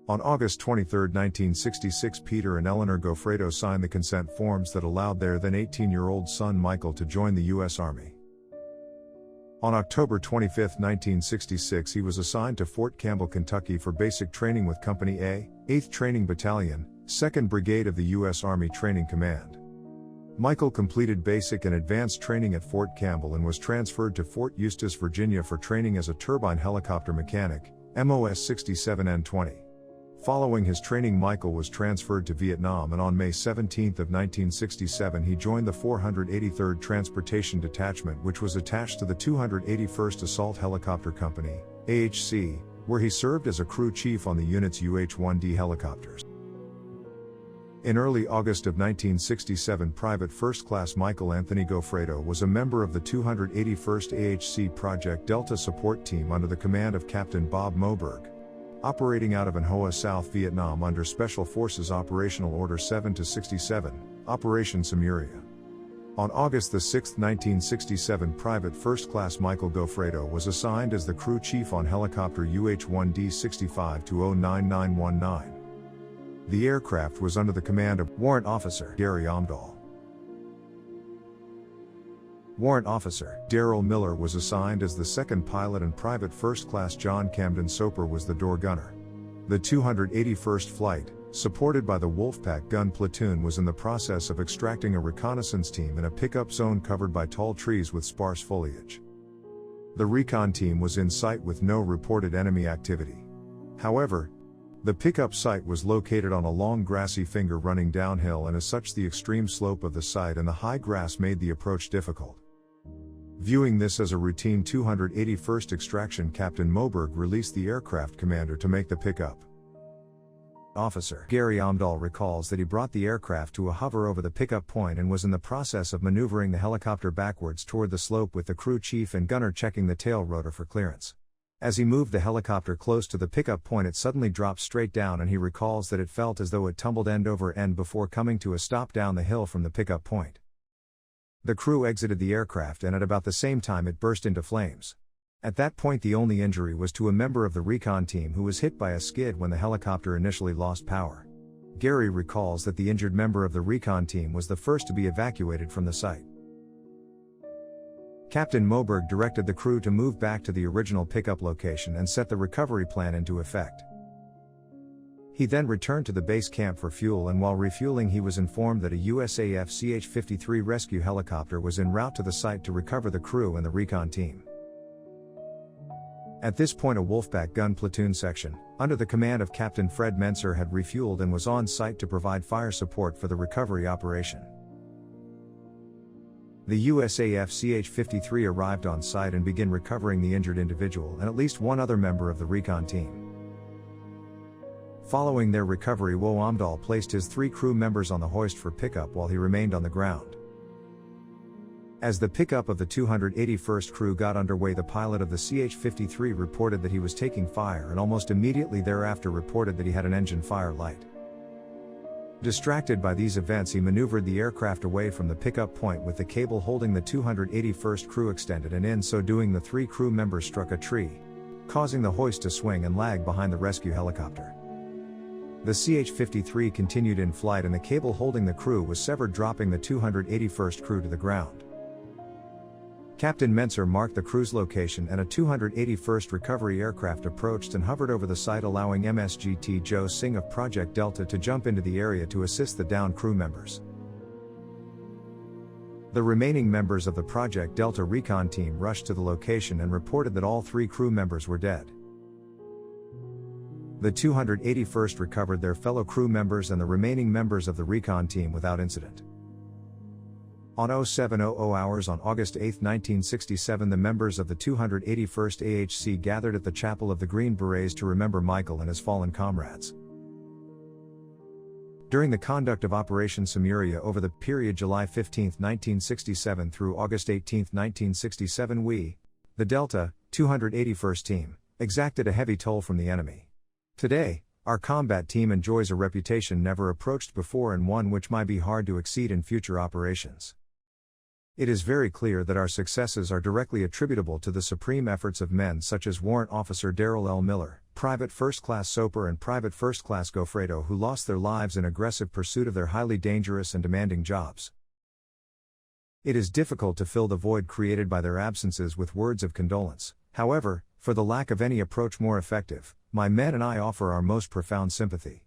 On August 23, 1966, Peter and Eleanor Goffredo signed the consent forms that allowed their then 18-year-old son Michael to join the U.S. Army. On October 25, 1966, he was assigned to Fort Campbell, Kentucky for basic training with Company A, 8th Training Battalion, 2nd Brigade of the U.S. Army Training Command. Michael completed basic and advanced training at Fort Campbell and was transferred to Fort Eustis, Virginia for training as a turbine helicopter mechanic, MOS 67N20. Following his training, Michael was transferred to Vietnam, and on May 17 of 1967 he joined the 483rd Transportation Detachment, which was attached to the 281st Assault Helicopter Company, AHC, where he served as a crew chief on the unit's UH-1D helicopters. In early August of 1967, Private First Class Michael Anthony Goffredo was a member of the 281st AHC Project Delta support team under the command of Captain Bob Moberg, operating out of An Hoa, South Vietnam under Special Forces Operational Order 7-67, Operation Samuria. On August 6, 1967, Private First Class Michael Goffredo was assigned as the crew chief on helicopter UH-1D 65-09919. The aircraft was under the command of Warrant Officer Gary Omdahl. Warrant Officer Darrell Miller was assigned as the second pilot, and Private First Class John Camden Soper was the door gunner. The 281st Flight, supported by the Wolfpack gun platoon, was in the process of extracting a reconnaissance team in a pickup zone covered by tall trees with sparse foliage. The recon team was in sight with no reported enemy activity. However, the pickup site was located on a long grassy finger running downhill, and as such the extreme slope of the site and the high grass made the approach difficult. Viewing this as a routine 281st extraction, Captain Moberg released the aircraft commander to make the pickup. Officer Gary Omdahl recalls that he brought the aircraft to a hover over the pickup point and was in the process of maneuvering the helicopter backwards toward the slope, with the crew chief and gunner checking the tail rotor for clearance. As he moved the helicopter close to the pickup point, it suddenly dropped straight down, and he recalls that it felt as though it tumbled end over end before coming to a stop down the hill from the pickup point. The crew exited the aircraft, and at about the same time it burst into flames. At that point the only injury was to a member of the recon team who was hit by a skid when the helicopter initially lost power. Gary recalls that the injured member of the recon team was the first to be evacuated from the site. Captain Moberg directed the crew to move back to the original pickup location and set the recovery plan into effect. He then returned to the base camp for fuel, and while refueling he was informed that a USAF CH-53 rescue helicopter was en route to the site to recover the crew and the recon team. At this point a Wolfpack gun platoon section, under the command of Captain Fred Menser, had refueled and was on site to provide fire support for the recovery operation. The USAF CH-53 arrived on site and began recovering the injured individual and at least one other member of the recon team. Following their recovery, Omdahl placed his 3 crew members on the hoist for pickup while he remained on the ground. As the pickup of the 281st crew got underway, the pilot of the CH-53 reported that he was taking fire, and almost immediately thereafter reported that he had an engine fire light. Distracted by these events, he maneuvered the aircraft away from the pickup point with the cable holding the 281st crew extended, and in so doing the 3 crew members struck a tree, causing the hoist to swing and lag behind the rescue helicopter. The CH-53 continued in flight, and the cable holding the crew was severed, dropping the 281st crew to the ground. Captain Menser marked the crew's location, and a 281st recovery aircraft approached and hovered over the site, allowing MSGT Joe Singh of Project Delta to jump into the area to assist the downed crew members. The remaining members of the Project Delta recon team rushed to the location and reported that all 3 crew members were dead. The 281st recovered their fellow crew members and the remaining members of the recon team without incident. On 07:00 hours on August 8, 1967, the members of the 281st AHC gathered at the Chapel of the Green Berets to remember Michael and his fallen comrades. During the conduct of Operation Samuria over the period July 15, 1967 through August 18, 1967, the Delta, 281st team, exacted a heavy toll from the enemy. Today, our combat team enjoys a reputation never approached before, and one which might be hard to exceed in future operations. It is very clear that our successes are directly attributable to the supreme efforts of men such as Warrant Officer Darrell L. Miller, Private First Class Soper and Private First Class Goffredo, who lost their lives in aggressive pursuit of their highly dangerous and demanding jobs. It is difficult to fill the void created by their absences with words of condolence. However, for the lack of any approach more effective, my men and I offer our most profound sympathy.